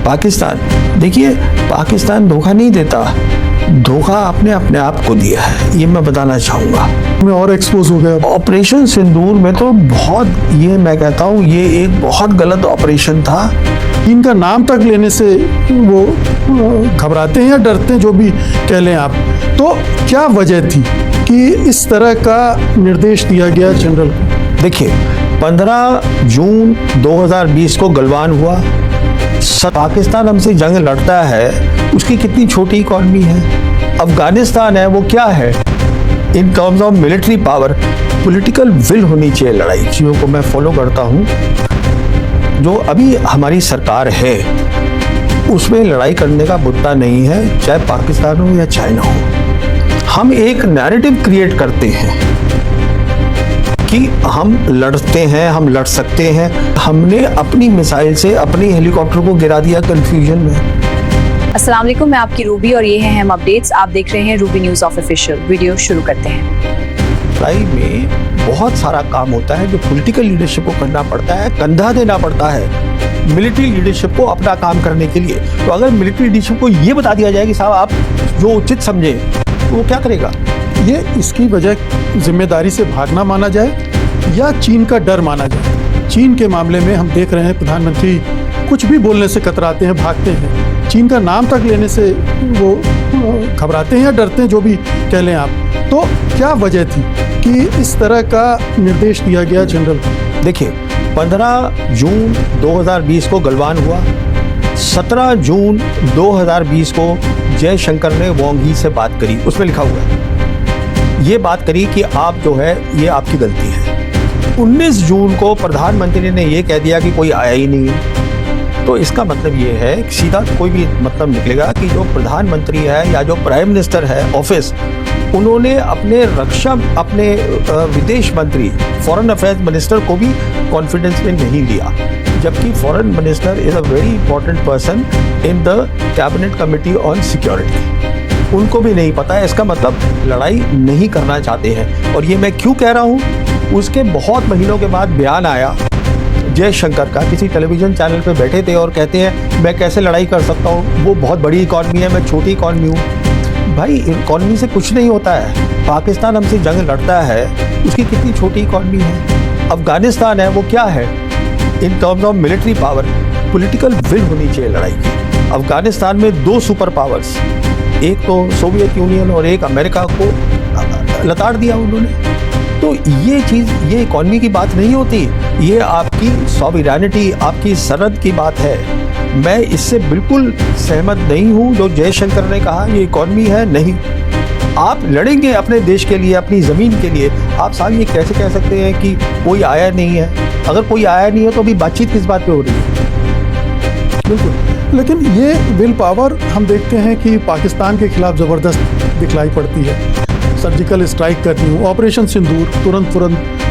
पाकिस्तान, देखिए पाकिस्तान धोखा नहीं देता, धोखा आपने अपने आप को दिया है, ये मैं बताना चाहूँगा। में और एक्सपोज हो गया। ऑपरेशन सिंदूर में तो बहुत, ये मैं कहता हूँ ये एक बहुत गलत ऑपरेशन था। इनका नाम तक लेने से वो घबराते हैं या डरते हैं, जो भी कह लें आप। तो क्या वजह थी कि इस तरह का निर्देश दिया गया जनरल को? देखिए 15 जून 2020 को गलवान हुआ। पाकिस्तान हमसे जंग लड़ता है, उसकी कितनी छोटी इकॉनमी है। अफगानिस्तान है, वो क्या है in terms of military power. Political will होनी चाहिए लड़ाई, चीज़ों को मैं फॉलो करता हूँ। जो अभी हमारी सरकार है उसमें लड़ाई करने का मुद्दा नहीं है, चाहे पाकिस्तान हो या चाइना हो। हम एक नैरेटिव क्रिएट करते हैं कि हम लड़ते हैं, हम लड़ सकते हैं। हमने अपनी मिसाइल से अपनी हेलीकॉप्टर को गिरा दिया कंफ्यूजन में। अस्सलाम वालेकुम, मैं आपकी रूबी और ये हैं हम अपडेट्स। आप देख रहे हैं रूबी न्यूज़ ऑफिशियल। वीडियो शुरू करते हैं। लड़ाई में बहुत सारा काम होता है जो पॉलिटिकल लीडरशिप को करना पड़ता है, कंधा देना पड़ता है मिलिट्री लीडरशिप को अपना काम करने के लिए। तो अगर मिलिट्री लीडरशिप को ये बता दिया जाए कि साहब आप जो उचित समझे, तो वो क्या करेगा? ये इसकी वजह जिम्मेदारी से भागना माना जाए या चीन का डर माना जाए? चीन के मामले में हम देख रहे हैं प्रधानमंत्री कुछ भी बोलने से कतराते हैं, भागते हैं। चीन का नाम तक लेने से वो घबराते हैं या डरते हैं, जो भी कह लें आप। तो क्या वजह थी कि इस तरह का निर्देश दिया गया जनरल को? देखिए 15 जून 2020 को गलवान हुआ। 17 जून 2020 को जयशंकर ने वांग यी से बात करी। उसमें लिखा हुआ है, ये बात करी कि आप जो है ये आपकी गलती है। 19 जून को प्रधानमंत्री ने ये कह दिया कि कोई आया ही नहीं है। तो इसका मतलब ये है, सीधा कोई भी मतलब निकलेगा कि जो प्रधानमंत्री है या जो प्राइम मिनिस्टर है ऑफिस, उन्होंने अपने विदेश मंत्री फॉरेन अफेयर्स मिनिस्टर को भी कॉन्फिडेंस में नहीं लिया, जबकि foreign minister is a very important person in the cabinet committee on security. उनको भी नहीं पता है। इसका मतलब लड़ाई नहीं करना चाहते हैं। और ये मैं क्यों कह रहा हूँ, उसके बहुत महीनों के बाद बयान आया जयशंकर का, किसी टेलीविजन चैनल पे बैठे थे और कहते हैं मैं कैसे लड़ाई कर सकता हूँ, वो बहुत बड़ी इकॉनमी है, मैं छोटी इकॉनमी हूँ। भाई इकॉनमी से कुछ नहीं होता है। पाकिस्तान हमसे जंग लड़ता है, उसकी कितनी छोटी इकॉनमी है। अफगानिस्तान है, वो क्या है in terms of military power. Political will होनी चाहिए लड़ाई की। अफगानिस्तान में 2 सुपर पावर्स, एक तो सोवियत यूनियन और एक अमेरिका को लताड़ दिया उन्होंने। तो ये चीज़, ये इकॉनमी की बात नहीं होती, ये आपकी सॉवरेनिटी, आपकी सरहद की बात है। मैं इससे बिल्कुल सहमत नहीं हूँ जो जयशंकर ने कहा ये इकॉनमी है। नहीं, आप लड़ेंगे अपने देश के लिए, अपनी ज़मीन के लिए। आप साहब ये कैसे कह सकते हैं कि कोई आया नहीं है? अगर कोई आया नहीं है तो अभी बातचीत किस बात पे हो रही है? बिल्कुल, लेकिन ये विल पावर हम देखते हैं कि पाकिस्तान के खिलाफ ज़बरदस्त दिखलाई पड़ती है। सर्जिकल स्ट्राइक करनी हो, ऑपरेशन सिंदूर, तुरंत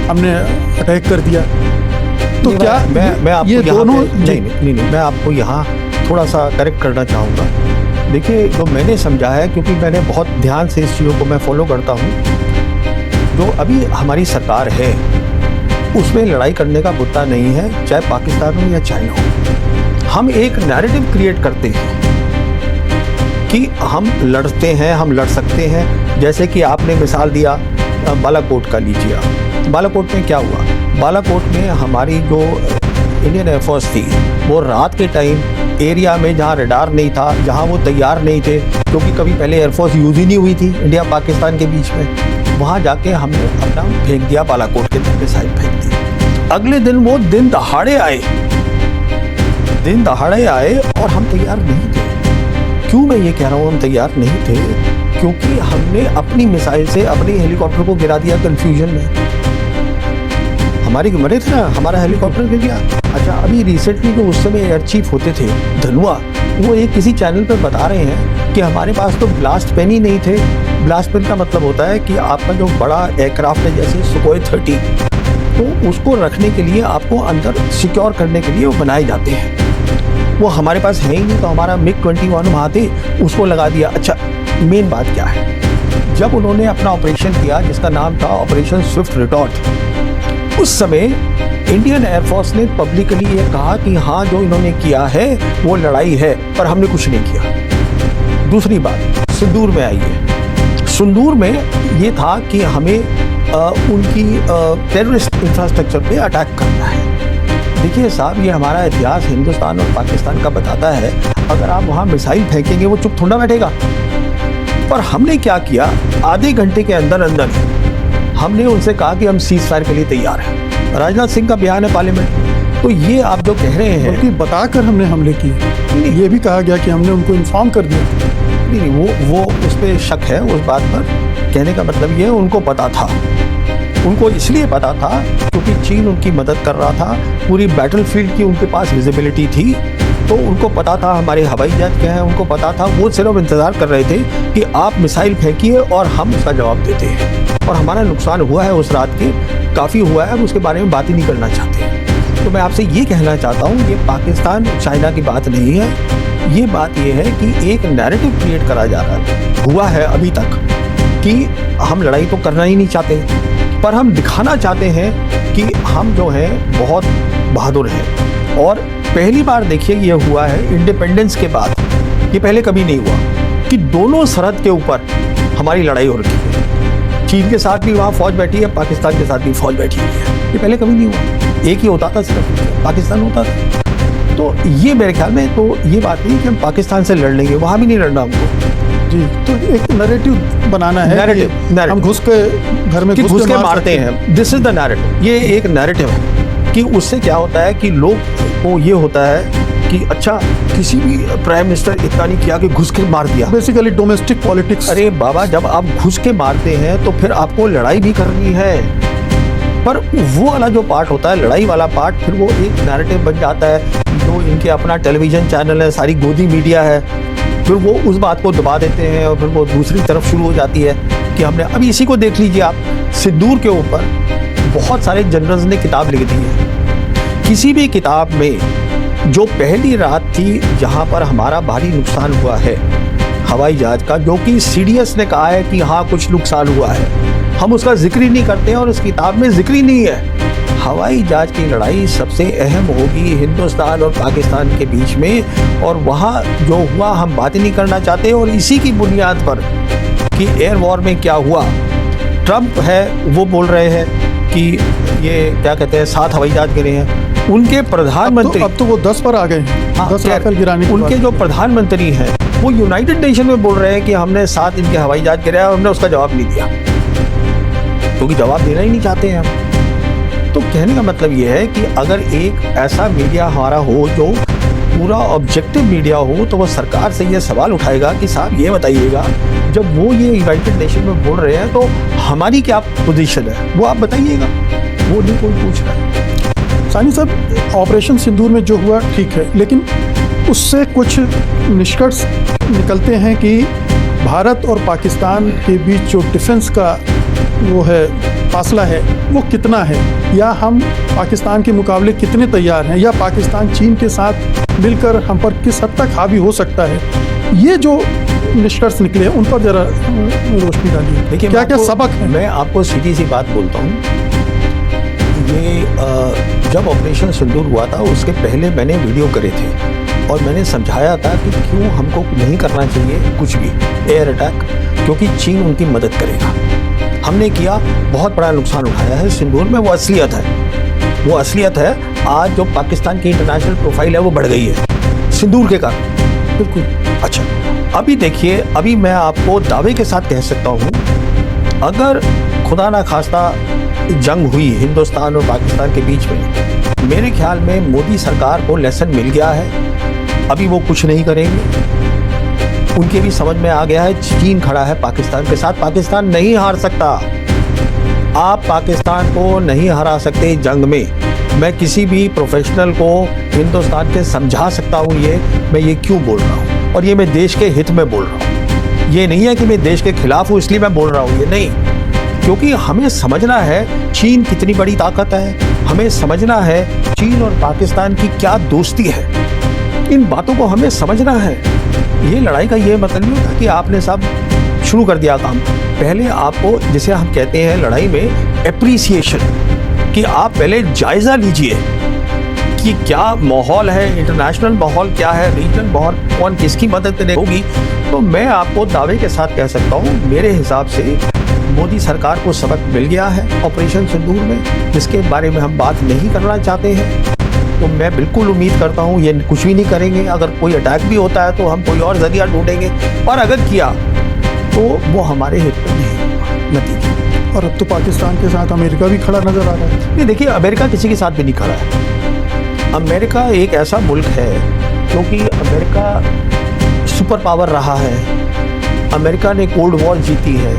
हमने अटैक कर दिया। तो क्या मैं आपको ये दोनों नहीं, मैं आपको यहाँ थोड़ा सा करेक्ट करना चाहूँगा। देखिए जो मैंने समझा है, क्योंकि मैंने बहुत ध्यान से इस चीज़ों को मैं फॉलो करता हूँ, जो अभी हमारी सरकार है उसमें लड़ाई करने का मुद्दा नहीं है, चाहे पाकिस्तान हो या चाइना हो। हम एक नैरेटिव क्रिएट करते हैं कि हम लड़ते हैं, हम लड़ सकते हैं। जैसे कि आपने मिसाल दिया बालाकोट का, लीजिए बालाकोट में क्या हुआ। बालाकोट में हमारी जो इंडियन एयरफोर्स थी, वो रात के टाइम एरिया में जहाँ रडार नहीं था, जहाँ वो तैयार नहीं थे, क्योंकि कभी पहले एयरफोर्स यूज़ ही नहीं हुई थी इंडिया पाकिस्तान के बीच में, वहाँ जाके हमने अपना फेंक दिया, बालाकोट के अंदर मिसाइल फेंक दी। अगले दिन वो दिन दहाड़े आए और हम तैयार नहीं थे। क्यों मैं ये कह रहा हूँ हम तैयार नहीं थे? क्योंकि हमने अपनी मिसाइल से अपनी हेलीकॉप्टर को गिरा दिया कंफ्यूजन में। हमारी मरे थे ना, हमारा हेलीकॉप्टर गिर गया। अच्छा, अभी रिसेंटली जो उस समय एयर चीफ होते थे धनुआ, वो एक किसी चैनल पर बता रहे हैं कि हमारे पास तो ब्लास्ट पेन ही नहीं थे। ब्लास्ट पेन का मतलब होता है कि आपका जो बड़ा एयरक्राफ्ट है, जैसे सुखोई 30, तो उसको रखने के लिए, आपको अंदर सिक्योर करने के लिए वो बनाए जाते हैं। वो हमारे पास है ही नहीं, तो हमारा MiG-21 वहाँ थे, उसको लगा दिया। अच्छा, मेन बात क्या है, जब उन्होंने अपना ऑपरेशन किया जिसका नाम था ऑपरेशन स्विफ्ट रिटॉर्ट, उस समय इंडियन एयरफोर्स ने पब्लिकली ये कहा कि हाँ जो इन्होंने किया है वो लड़ाई है, पर हमने कुछ नहीं किया। दूसरी बात सिंदूर में आई है। सिंदूर में ये था कि हमें उनकी टेररिस्ट इंफ्रास्ट्रक्चर पे अटैक करना है। देखिए साहब, ये हमारा इतिहास हिंदुस्तान और पाकिस्तान का बताता है, अगर आप वहाँ मिसाइल फेंकेंगे वो चुप थोड़ा बैठेगा। पर हमने क्या किया, आधे घंटे के अंदर अंदर हमने उनसे कहा कि हम सीज फायर के लिए तैयार हैं। राजनाथ सिंह का बयान है पार्लियामेंट में। तो ये आप जो कह रहे हैं, बल्कि बताकर हमने हमले किए, ये भी कहा गया कि हमने उनको इन्फॉर्म कर दिया। नहीं, वो उस पर शक है, उस बात पर। कहने का मतलब ये है उनको पता था। उनको इसलिए पता था क्योंकि चीन उनकी मदद कर रहा था, पूरी बैटलफील्ड की उनके पास विजिबिलिटी थी, तो उनको पता था हमारे हवाई जहाज क्या है, उनको पता था। वो सिर्फ इंतज़ार कर रहे थे कि आप मिसाइल फेंकिए और हम उसका जवाब देते हैं। और हमारा नुकसान हुआ है उस रात के, काफ़ी हुआ है, उसके बारे में बात ही नहीं करना चाहते। तो मैं आपसे ये कहना चाहता हूँ, ये पाकिस्तान चाइना की बात नहीं है, ये बात ये है कि एक नैरेटिव क्रिएट करा जा रहा हुआ है अभी तक कि हम लड़ाई तो करना ही नहीं चाहते, पर हम दिखाना चाहते हैं कि हम जो हैं बहुत बहादुर हैं। और पहली बार देखिए ये हुआ है इंडिपेंडेंस के बाद, ये पहले कभी नहीं हुआ कि दोनों सरहद के ऊपर हमारी लड़ाई हो रही है। चीन के साथ भी वहाँ फौज बैठी है, पाकिस्तान के साथ भी फौज बैठी हुई है। ये पहले कभी नहीं हुआ, एक ही होता था, सिर्फ पाकिस्तान होता था। तो ये मेरे ख्याल में तो ये बात नहीं कि हम पाकिस्तान से लड़ लेंगे, वहाँ भी नहीं लड़ना हमको। जी, तो एक नैरेटिव बनाना है, नैरेटिव हम घुस के घर में घुस के मारते हैं। दिस इज द नैरेटिव, ये एक नैरेटिव है कि उससे क्या होता है कि लोग को ये होता है कि अच्छा किसी भी प्राइम मिनिस्टर इतना नहीं किया कि घुस के मार दिया। Basically domestic politics. अरे बाबा, जब आप घुस के मारते हैं तो फिर आपको लड़ाई भी करनी है, पर वो वाला जो पार्ट होता है, लड़ाई वाला पार्ट, फिर वो एक नैरेटिव बन जाता है। जो इनके अपना टेलीविजन चैनल है, सारी गोदी मीडिया है, फिर वो उस बात को दबा देते हैं और फिर वो दूसरी तरफ शुरू हो जाती है कि हमने अभी इसी को देख लीजिए आप, सिंदूर के ऊपर बहुत सारे जनरल्स ने किताब लिख दी है। किसी भी किताब में जो पहली रात थी जहां पर हमारा भारी नुकसान हुआ है हवाई जहाज का, जो कि सीडीएस ने कहा है कि हाँ कुछ नुकसान हुआ है, हम उसका जिक्र ही नहीं करते हैं और उस किताब में जिक्र ही नहीं है। हवाई जहाज की लड़ाई सबसे अहम होगी हिंदुस्तान और पाकिस्तान के बीच में, और वहाँ जो हुआ हम बात ही नहीं करना चाहते। और इसी की बुनियाद पर कि एयर वॉर में क्या हुआ, ट्रंप है वो बोल रहे हैं कि ये क्या कहते हैं 7 हवाई जहाज गिरे हैं। उनके प्रधानमंत्री अब तो वो 10 पर आ गए हैं, 10 राफेल गिराने के उनके बाद। जो प्रधानमंत्री हैं वो यूनाइटेड नेशन में बोल रहे हैं कि हमने 7 इनके हवाई जहाज गिराया और हमने उसका जवाब नहीं दिया, क्योंकि जवाब देना ही नहीं चाहते हैं हम। तो कहने का मतलब ये है कि अगर एक ऐसा मीडिया हमारा हो जो पूरा ऑब्जेक्टिव मीडिया हो, तो वो सरकार से ये सवाल उठाएगा कि साहब ये बताइएगा, जब वो ये यूनाइटेड नेशन में बोल रहे हैं तो हमारी क्या पोजीशन है, वो आप बताइएगा। वो नहीं कोई पूछ रहा है। सानी साहब, ऑपरेशन सिंदूर में जो हुआ ठीक है, लेकिन उससे कुछ निष्कर्ष निकलते हैं कि भारत और पाकिस्तान के बीच जो डिफेंस का वो है फासला है वो कितना है, या हम पाकिस्तान के मुकाबले कितने तैयार हैं, या पाकिस्तान चीन के साथ मिलकर हम पर किस हद तक हावी हो सकता है। ये जो निष्कर्ष निकले उन पर जरा रोशनी डालिए। देखिए, क्या क्या सबक है? मैं आपको सीधी सी बात बोलता हूँ, ये जब ऑपरेशन सिंदूर हुआ था उसके पहले मैंने वीडियो करे थे और मैंने समझाया था कि क्यों हमको नहीं करना चाहिए कुछ भी एयर अटैक, क्योंकि चीन उनकी मदद करेगा। हमने किया, बहुत बड़ा नुकसान उठाया है सिंदूर में। वो असलियत है, वो असलियत है। आज जो पाकिस्तान की इंटरनेशनल प्रोफाइल है वो बढ़ गई है सिंदूर के कारण। बिल्कुल। अच्छा, अभी देखिए, अभी मैं आपको दावे के साथ कह सकता हूँ, अगर खुदा ना खास्ता जंग हुई हिंदुस्तान और पाकिस्तान के बीच में, मेरे ख्याल में मोदी सरकार को लेसन मिल गया है। अभी वो कुछ नहीं करेंगे, उनके भी समझ में आ गया है चीन खड़ा है पाकिस्तान के साथ, पाकिस्तान नहीं हार सकता। आप पाकिस्तान को नहीं हरा सकते जंग में। मैं किसी भी प्रोफेशनल को हिंदुस्तान के समझा सकता हूँ ये मैं ये क्यों बोल रहा हूँ, और ये मैं देश के हित में बोल रहा हूँ। ये नहीं है कि मैं देश के खिलाफ हूँ इसलिए मैं बोल रहा हूँ, ये नहीं। क्योंकि हमें समझना है चीन कितनी बड़ी ताकत है, हमें समझना है चीन और पाकिस्तान की क्या दोस्ती है, इन बातों को हमें समझना है। ये लड़ाई का ये मतलब नहीं होता कि आपने सब शुरू कर दिया काम। पहले आपको, जिसे हम कहते हैं लड़ाई में एप्रिसिएशन, कि आप पहले जायजा लीजिए कि क्या माहौल है, इंटरनेशनल माहौल क्या है, रीजनल माहौल, कौन किसकी मदद होगी। तो मैं आपको दावे के साथ कह सकता हूँ, मेरे हिसाब से मोदी सरकार को सबक मिल गया है ऑपरेशन सिंदूर में, जिसके बारे में हम बात नहीं करना चाहते हैं। तो मैं बिल्कुल उम्मीद करता हूँ ये कुछ भी नहीं करेंगे। अगर कोई अटैक भी होता है तो हम कोई और जरिया ढूंढेंगे, और अगर किया तो वो हमारे हित में नहीं नतीजा। और अब तो पाकिस्तान के साथ अमेरिका भी खड़ा नजर आ रहा है। नहीं, देखिए, अमेरिका किसी के साथ भी नहीं खड़ा है। अमेरिका एक ऐसा मुल्क है क्योंकि अमेरिका सुपर पावर रहा है, अमेरिका ने कोल्ड वॉर जीती है,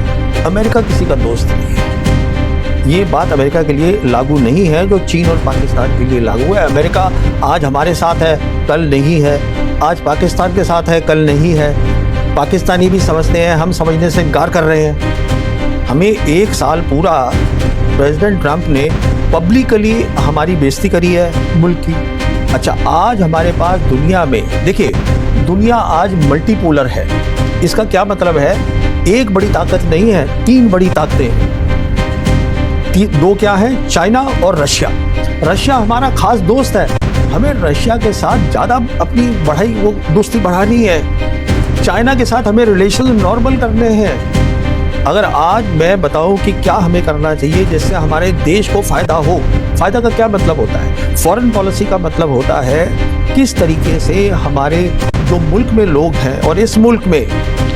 अमेरिका किसी का दोस्त नहीं है। ये बात अमेरिका के लिए लागू नहीं है जो चीन और पाकिस्तान के लिए लागू है। अमेरिका आज हमारे साथ है, कल नहीं है, आज पाकिस्तान के साथ है, कल नहीं है। पाकिस्तानी भी समझते हैं, हम समझने से इनकार कर रहे हैं। हमें 1 साल पूरा प्रेसिडेंट ट्रंप ने पब्लिकली हमारी बेइज्जती करी है मुल्क की। अच्छा, आज हमारे पास दुनिया में, देखिए, दुनिया आज मल्टीपोलर है। इसका क्या मतलब है? एक बड़ी ताकत नहीं है, 3 बड़ी ताकतें हैं। 2 क्या है? चाइना और रशिया। रशिया हमारा खास दोस्त है, हमें रशिया के साथ ज़्यादा अपनी दोस्ती बढ़ानी है। चाइना के साथ हमें रिलेशन नॉर्मल करने हैं। अगर आज मैं बताऊं कि क्या हमें करना चाहिए जिससे हमारे देश को फ़ायदा हो, फ़ायदा का क्या मतलब होता है? फॉरेन पॉलिसी का मतलब होता है किस तरीके से हमारे जो मुल्क में लोग हैं, और इस मुल्क में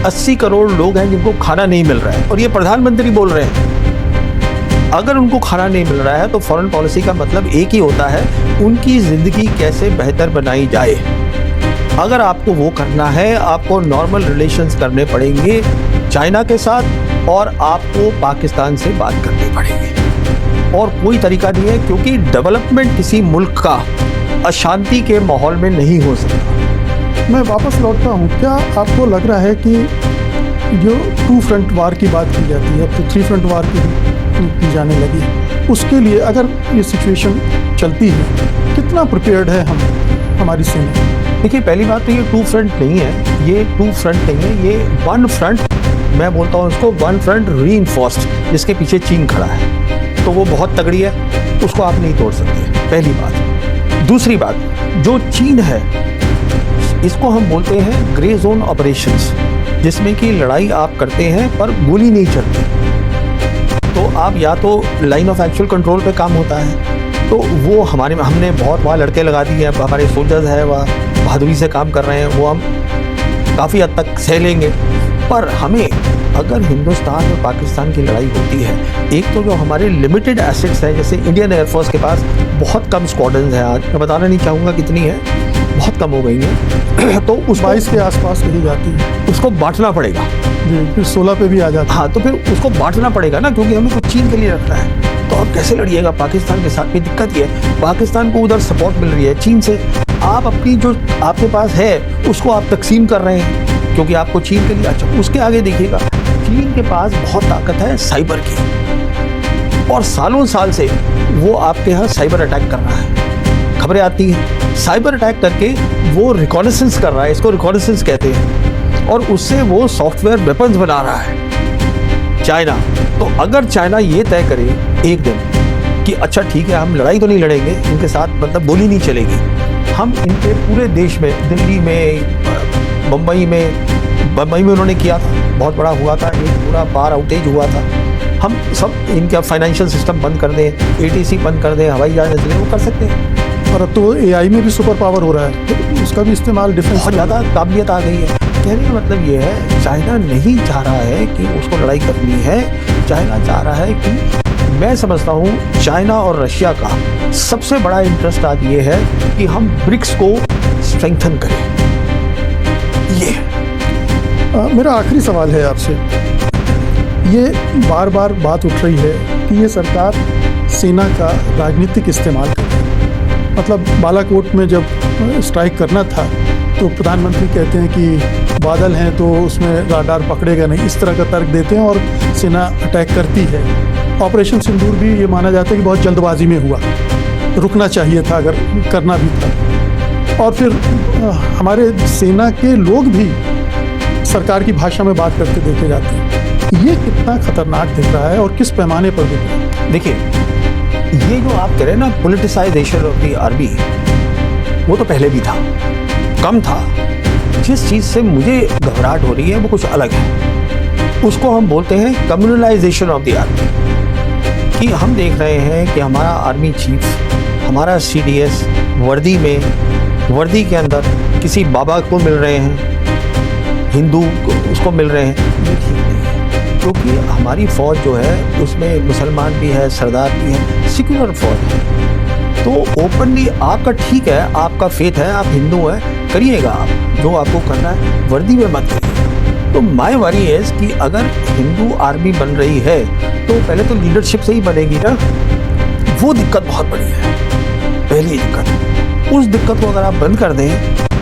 80 करोड़ लोग हैं जिनको खाना नहीं मिल रहा है, और ये प्रधानमंत्री बोल रहे हैं। अगर उनको खाना नहीं मिल रहा है तो फॉरेन पॉलिसी का मतलब एक ही होता है, उनकी ज़िंदगी कैसे बेहतर बनाई जाए। अगर आपको वो करना है, आपको नॉर्मल रिलेशंस करने पड़ेंगे चाइना के साथ, और आपको पाकिस्तान से बात करनी पड़ेगी। और कोई तरीका नहीं है, क्योंकि डेवलपमेंट किसी मुल्क का अशांति के माहौल में नहीं हो सकता। मैं वापस लौटता हूँ, क्या आपको लग रहा है कि जो 2 फ्रंट वार की बात की जाती है, अब तो 3 फ्रंट वार की जाने लगी है, उसके लिए अगर ये सिचुएशन चलती है, कितना प्रिपेयर्ड है हमारी सेना? देखिए, पहली बात तो ये 2 फ्रंट नहीं है, ये 2 फ्रंट नहीं है, ये 1 फ्रंट, मैं बोलता हूँ इसको 1 फ्रंट रीइंफोर्स्ड, जिसके पीछे चीन खड़ा है। तो वो बहुत तगड़ी है, उसको आप नहीं तोड़ सकते, पहली बात। दूसरी बात, जो चीन है इसको हम बोलते हैं ग्रे जोन ऑपरेशंस, जिसमें कि लड़ाई आप करते हैं पर गोली नहीं चलती। तो आप या तो लाइन ऑफ एक्चुअल कंट्रोल पे काम होता है, तो वो हमने बहुत वहाँ लड़के लगा दिए हैं, हमारे सोल्जर्स हैं वहाँ बहादुरी से काम कर रहे हैं, वो हम काफ़ी हद तक सह लेंगे। पर हमें अगर हिंदुस्तान और पाकिस्तान की लड़ाई होती है, एक तो जो हमारे लिमिटेड एसेट्स हैं, जैसे इंडियन एयरफोर्स के पास बहुत कम स्क्वाड्रन्स हैं, आज मैं बताना नहीं चाहूँगा कितनी है, बहुत कम हो गई हैं, तो उस 22 के आसपास कही जाती है, उसको बांटना पड़ेगा जी, फिर 16 पे भी आ जाता है। हाँ, तो फिर उसको बांटना पड़ेगा ना, क्योंकि हमें कुछ चीन के लिए रखना है। तो अब कैसे लड़िएगा पाकिस्तान के साथ? में दिक्कत ये है, पाकिस्तान को उधर सपोर्ट मिल रही है चीन से, आप अपनी जो आपके पास है उसको आप तकसीम कर रहे हैं, क्योंकि आपको चीन के लिए। अच्छा, उसके आगे देखिएगा, चीन के पास बहुत ताकत है साइबर की, और सालों साल से वो आपके यहाँ साइबर अटैक कर रहा है। खबरें आती हैं, साइबर अटैक करके वो रिकॉनेसेंस कर रहा है, इसको रिकॉनेसेंस कहते हैं, और उससे वो सॉफ्टवेयर वेपन्स बना रहा है चाइना। तो अगर चाइना ये तय करे एक दिन कि अच्छा ठीक है, हम लड़ाई तो नहीं लड़ेंगे इनके साथ, मतलब गोली नहीं चलेगी, हम इनके पूरे देश में, दिल्ली में, बम्बई में उन्होंने किया था, बहुत बड़ा हुआ था, एक पूरा पावर आउटेज हुआ था, हम सब इनका फाइनेंशियल सिस्टम बंद कर दें, ATC बंद कर दें, हवाई जहाज चले, वो कर सकते हैं। और अब तो AI में भी सुपर पावर हो रहा है, तो उसका भी इस्तेमाल डिफेंस बहुत ज़्यादा काबिलियत आ गई है। कहने का मतलब ये है, चाइना नहीं चाह रहा है कि उसको लड़ाई करनी है, चाइना चाह रहा है कि, मैं समझता हूँ चाइना और रशिया का सबसे बड़ा इंटरेस्ट आज ये है कि हम ब्रिक्स को स्ट्रेंथन करें। ये मेरा आखिरी सवाल है आपसे, ये बार बार बात उठ रही है कि ये सरकार सेना का राजनीतिक इस्तेमाल कर रही है। मतलब बालाकोट में जब स्ट्राइक करना था तो प्रधानमंत्री कहते हैं कि बादल हैं तो उसमें राडार पकड़ेगा नहीं, इस तरह का तर्क देते हैं और सेना अटैक करती है। ऑपरेशन सिंदूर भी ये माना जाता है कि बहुत जल्दबाजी में हुआ, रुकना चाहिए था अगर करना भी था। और फिर हमारे सेना के लोग भी सरकार की भाषा में बात करते देखे जाते हैं। ये कितना खतरनाक दिख रहा है और किस पैमाने पर दिख रहा है? देखिए, ये जो आप कह रहे हैं ना पोलिटिसाइजेशन ऑफ द आर्मी, वो तो पहले भी था, कम था। जिस चीज़ से मुझे घबराहट हो रही है वो कुछ अलग है। उसको हम बोलते हैं कम्युनलाइजेशन ऑफ द आर्मी। कि हम देख रहे हैं कि हमारा आर्मी चीफ, हमारा CDS वर्दी के अंदर किसी बाबा को मिल रहे हैं, हिंदू को उसको मिल रहे हैं। ये ठीक नहीं है, क्योंकि हमारी फ़ौज जो है उसमें मुसलमान भी है, सरदार भी है, सेक्युलर फौज है। तो ओपनली आपका ठीक है, आपका फेथ है, आप हिंदू हैं, करिएगा आप जो आपको करना है, वर्दी में मत करिए। तो माय वरी इज कि अगर हिंदू आर्मी बन रही है तो पहले तो लीडरशिप से ही बनेगी ना। वो दिक्कत बहुत बड़ी है, पहली दिक्कत। उस दिक्कत को अगर आप बंद कर दें,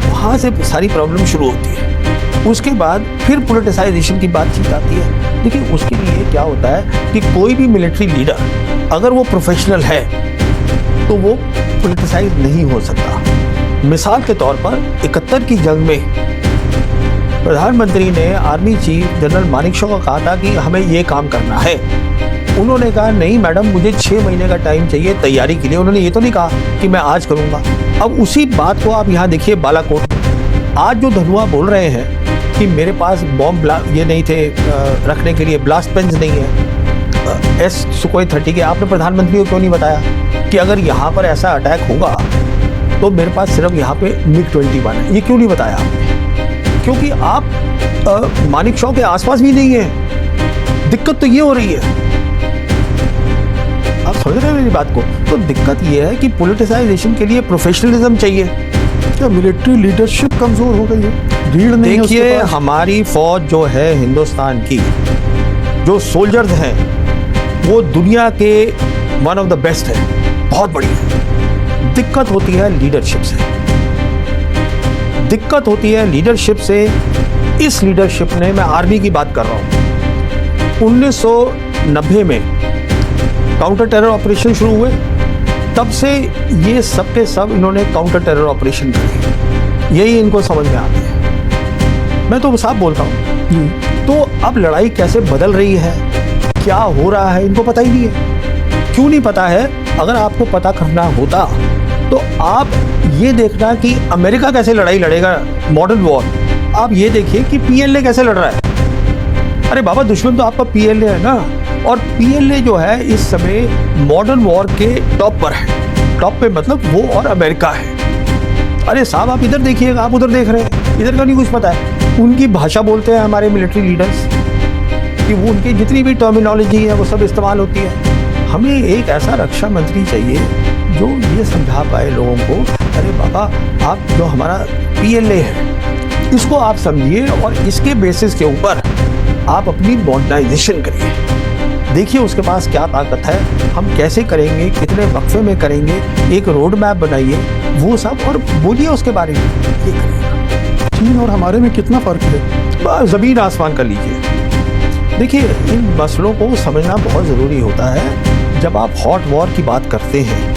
वहाँ से सारी प्रॉब्लम शुरू होती है। उसके बाद फिर पोलिटिसाइजेशन की बातचीत आती है। देखिए, उसके लिए क्या होता है कि कोई भी मिलिट्री लीडर अगर वो प्रोफेशनल है तो वो पोलिटिसाइज नहीं हो सकता। मिसाल के तौर पर 71 की जंग में प्रधानमंत्री ने आर्मी चीफ जनरल मानेकशॉ को कहा था कि हमें ये काम करना है। उन्होंने कहा नहीं मैडम, मुझे 6 महीने का टाइम चाहिए तैयारी के लिए। उन्होंने ये तो नहीं कहा कि मैं आज करूँगा। अब उसी बात को आप यहाँ देखिए बालाकोट। आज जो धनुआ बोल रहे हैं कि मेरे पास बॉम्ब ये नहीं थे रखने के लिए, ब्लास्ट पेन्स नहीं है Sukhoi 30 के, आपने प्रधानमंत्री को क्यों नहीं बताया कि अगर यहाँ पर ऐसा अटैक होगा तो मेरे पास सिर्फ यहाँ पे MiG-21 है? ये क्यों नहीं बताया आपने? क्योंकि आप मानेकशॉ के आसपास भी नहीं है। दिक्कत तो ये हो रही है, आप समझ रहे हैं मेरी बात को? तो दिक्कत ये है कि पोलिटिसाइजेशन के लिए प्रोफेशनलिज्म चाहिए। क्या मिलिट्री लीडरशिप कमजोर हो गई है? रीढ़ नहीं है उसके देखिए, पास? हमारी फौज जो है हिंदुस्तान की, जो सोल्जर्स हैं वो दुनिया के वन ऑफ द बेस्ट है, बहुत बड़ी है। दिक्कत होती है लीडरशिप से, दिक्कत होती है लीडरशिप से। इस लीडरशिप ने, मैं आर्मी की बात कर रहा हूँ, 1990 में काउंटर टेरर ऑपरेशन शुरू हुए, तब से ये सब के सब इन्होंने काउंटर टेरर ऑपरेशन करे। यही इनको समझ में आते हैं। मैं तो साफ बोलता हूँ। तो अब लड़ाई कैसे बदल रही है, क्या हो रहा है, इनको पता ही नहीं है। क्यों नहीं पता है? अगर आपको पता करना होता तो आप ये देखना कि अमेरिका कैसे लड़ाई लड़ेगा मॉडर्न वॉर। आप ये देखिए कि PLA कैसे लड़ रहा है। अरे बाबा, दुश्मन तो आपका PLA है ना। और PLA जो है इस समय मॉडर्न वॉर के टॉप पर है। टॉप पे मतलब वो और अमेरिका है। अरे साहब, आप इधर देखिएगा, आप उधर देख रहे हैं, इधर का नहीं कुछ पता है। उनकी भाषा बोलते हैं हमारे मिलिट्री लीडर्स कि वो उनकी जितनी भी टर्मिनोलॉजी है वो सब इस्तेमाल होती है। हमें एक ऐसा रक्षा मंत्री चाहिए जो ये समझा पाए लोगों को, अरे बाबा, आप जो हमारा PLA है इसको आप समझिए और इसके बेसिस के ऊपर आप अपनी मॉडर्नाइजेशन करिए। देखिए उसके पास क्या ताकत है, हम कैसे करेंगे, कितने वक्फे में करेंगे, एक रोड मैप बनाइए, वो सब, और बोलिए उसके बारे में। ये करिएगा। चीन और हमारे में कितना फर्क है? ज़मीन आसमान कर लीजिए। देखिए, इन मसलों को समझना बहुत ज़रूरी होता है। जब आप हॉट वॉर की बात करते हैं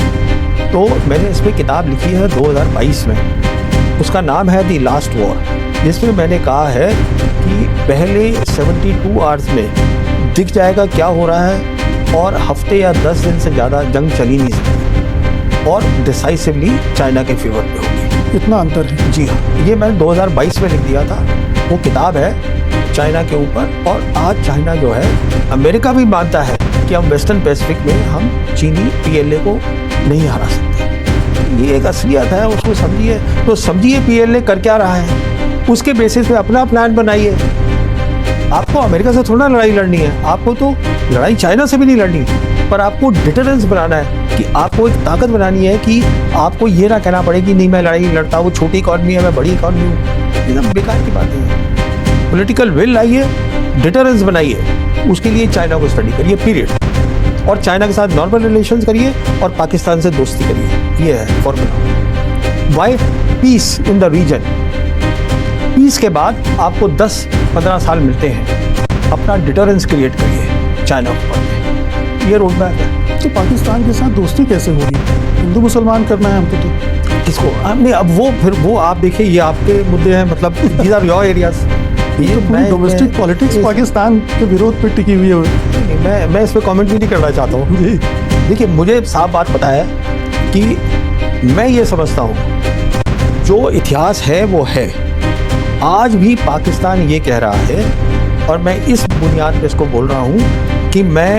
तो मैंने इस पर किताब लिखी है 2022 में, उसका नाम है द लास्ट वॉर, जिसमें मैंने कहा है कि पहले 72 आवर्स में दिख जाएगा क्या हो रहा है और हफ्ते या 10 दिन से ज़्यादा जंग चल ही नहीं सकती और डिसाइसिवली चाइना के फेवर पे होगी। इतना अंतर है? जी हाँ, ये मैंने 2022 में लिख दिया था। वो किताब है चाइना के ऊपर। और आज चाइना जो है, अमेरिका भी मानता है कि हम वेस्टर्न पैसिफिक में हम चीनी PLA को नहीं हरा सकते। ये एक असलियत है, उसको समझिए। तो समझिए PLA कर क्या रहा है, उसके बेसिस पे अपना प्लान बनाइए। आपको अमेरिका से थोड़ा लड़ाई लड़नी है, आपको तो लड़ाई चाइना से भी नहीं लड़नी, पर आपको डिटरेंस बनाना है कि आपको एक ताकत बनानी है कि आपको ये ना कहना पड़े कि नहीं मैं लड़ाई लड़ता, वो छोटी इकॉनमी है, मैं बड़ी इकॉनमी हूँ। ये सब बेकार की बातें हैं। पॉलिटिकल विल लाइए, डिटरेंस बनाइए, उसके लिए चाइना को स्टडी करिए, पीरियड। और चाइना के साथ नॉर्मल रिलेशंस करिए और पाकिस्तान से दोस्ती करिए। ये है formula. Why peace in the region. Peace के बाद आपको 10-15 साल मिलते हैं, अपना डिटरेंस क्रिएट करिए चाइना पर। ये रोड मैप है। तो पाकिस्तान के साथ दोस्ती कैसे होगी? हिंदू मुसलमान करना है हमको तो। किसको? नहीं, अब वो फिर वो आप देखिए, ये आपके मुद्दे हैं, मतलब दीज आर योर एरियाज। ये तो पूरी डोमेस्टिक पॉलिटिक्स पाकिस्तान के विरोध पे टिकी हुई है। मैं इस पे कमेंट भी नहीं करना चाहता हूँ। जी। देखिए, मुझे साफ बात पता है कि मैं ये समझता हूँ जो इतिहास है वो है। आज भी पाकिस्तान ये कह रहा है, और मैं इस बुनियाद पे इसको बोल रहा हूँ कि मैं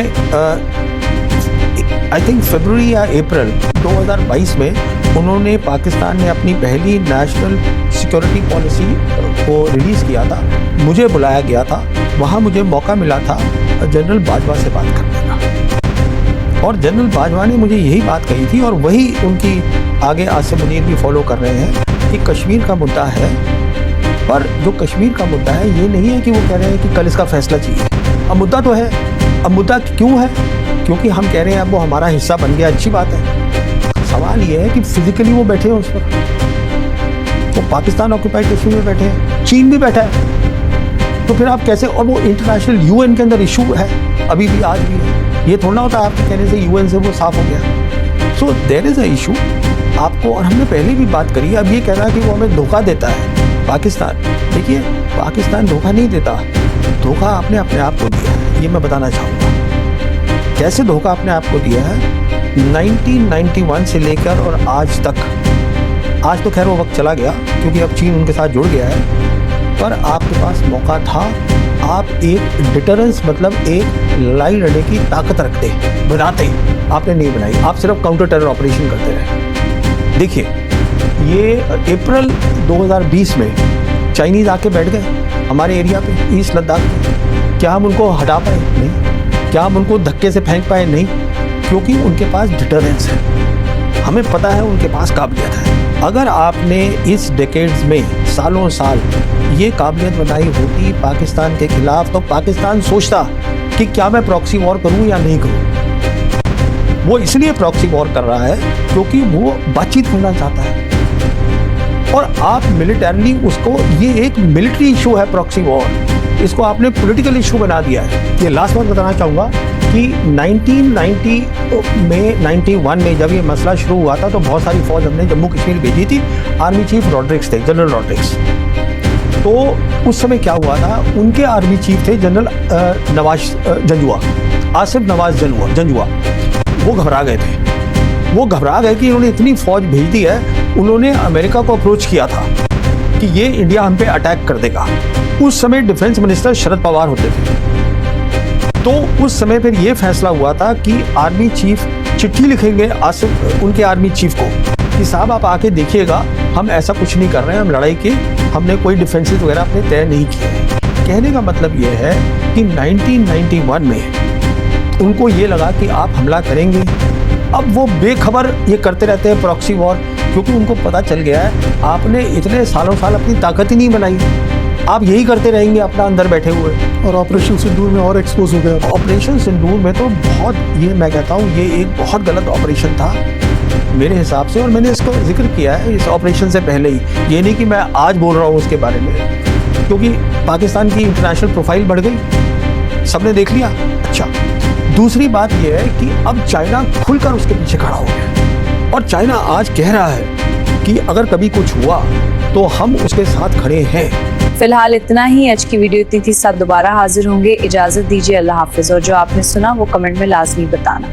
आई थिंक फरवरी या अप्रैल 2022 में उन्होंने, पाकिस्तान ने अपनी पहली नेशनल सिक्योरिटी पॉलिसी को रिलीज़ किया था। मुझे बुलाया गया था, वहाँ मुझे मौका मिला था जनरल बाजवा से बात करने का, और जनरल बाजवा ने मुझे यही बात कही थी, और वही उनकी आगे आसिम मुनीर भी फॉलो कर रहे हैं कि कश्मीर का मुद्दा है। पर जो कश्मीर का मुद्दा है ये नहीं है कि वो कह रहे हैं कि कल इसका फैसला चाहिए। अब मुद्दा तो है। अब मुद्दा क्यों है? क्योंकि हम कह रहे हैं अब वो हमारा हिस्सा बन गया, अच्छी बात है। सवाल ये है कि फिजिकली वो बैठे हैं उस पर, वो पाकिस्तान ऑक्यूपाइड कश्मीर में बैठे हैं, चीन भी बैठा है, तो फिर आप कैसे? और वो इंटरनेशनल यूएन के अंदर इशू है, अभी भी आज भी है। ये थोड़ा होता है आपके कहने से यूएन से वो साफ हो गया। So there is a issue आपको, और हमने पहले भी बात करी। अब ये कहना कि वो हमें धोखा देता है पाकिस्तान, देखिए पाकिस्तान धोखा नहीं देता, धोखा आपने अपने आप को दिया है। ये मैं बताना चाहूँगा कैसे धोखा अपने आप को दिया है। 1991 से लेकर और आज तक, आज तो खैर वो वक्त चला गया क्योंकि अब चीन उनके साथ जुड़ गया है, पर आपके पास मौका था। आप एक डिटरेंस, मतलब एक लड़ाई लड़ने की ताकत रखते, बनाते, आपने नहीं बनाई। आप सिर्फ काउंटर टेरर ऑपरेशन करते रहे। देखिए, ये अप्रैल 2020 में चाइनीज़ आके बैठ गए हमारे एरिया पे, ईस्ट लद्दाख में। क्या हम उनको हटा पाए? नहीं। क्या हम उनको धक्के से फेंक पाए? नहीं, क्योंकि उनके पास डिटरेंस है। हमें पता है उनके पास काबिलियत है। अगर आपने इस डेकेड्स में सालों साल ये काबिलियत बनाई होती पाकिस्तान के खिलाफ, तो पाकिस्तान सोचता कि क्या मैं प्रॉक्सी वॉर करूं या नहीं करूं। वो इसलिए प्रॉक्सी वॉर कर रहा है क्योंकि वो बातचीत करना चाहता है, और आप मिलिटरली उसको, ये एक मिलिट्री इशू है प्रॉक्सी वॉर, इसको आपने पॉलिटिकल इशू बना दिया है। ये लास्ट बात बताना चाहूँगा कि 1990 में 91 में जब ये मसला शुरू हुआ था तो बहुत सारी फौज हमने जम्मू कश्मीर भेजी थी। आर्मी चीफ रॉड्रिक्स थे, जनरल रॉड्रिक्स। तो उस समय क्या हुआ था, उनके आर्मी चीफ थे जनरल नवाज जंजुआ, आसिफ नवाज जंजुआ। वो घबरा गए थे। वो घबरा गए कि इन्होंने इतनी फौज भेज दी है। उन्होंने अमेरिका को अप्रोच किया था कि ये इंडिया हम पे अटैक कर देगा। उस समय डिफेंस मिनिस्टर शरद पवार होते थे। तो उस समय फिर ये फैसला हुआ था कि आर्मी चीफ चिट्ठी लिखेंगे आसिफ, उनके आर्मी चीफ को, कि साहब आप आके देखिएगा, हम ऐसा कुछ नहीं कर रहे हैं, हम लड़ाई के, हमने कोई डिफेंसेस वगैरह अपने तय नहीं किए। कहने का मतलब ये है कि 1991 में उनको ये लगा कि आप हमला करेंगे। अब वो बेखबर ये करते रहते हैं प्रॉक्सी वॉर, क्योंकि उनको पता चल गया है आपने इतने सालों साल अपनी ताकत ही नहीं बनाई, आप यही करते रहेंगे अपना अंदर बैठे हुए। और ऑपरेशन सिंदूर में और एक्सपोज हो गया। ऑपरेशन सिंदूर में तो बहुत, ये मैं कहता हूँ ये एक बहुत गलत ऑपरेशन था मेरे हिसाब से, और मैंने इसको जिक्र किया है इस ऑपरेशन से पहले ही। ये नहीं कि मैं आज बोल रहा हूँ उसके बारे में, क्योंकि पाकिस्तान की इंटरनेशनल प्रोफाइल बढ़ गई, सबने देख लिया। अच्छा, दूसरी बात यह है कि अब चाइना खुलकर उसके पीछे खड़ा हो गया, और चाइना आज कह रहा है कि अगर कभी कुछ हुआ तो हम उसके साथ खड़े हैं। फिलहाल इतना ही। आज की वीडियो इतनी थी, साथ दोबारा हाजिर होंगे। इजाजत दीजिए, अल्लाह हाफिज। और जो आपने सुना वो कमेंट में लाजमी बताना।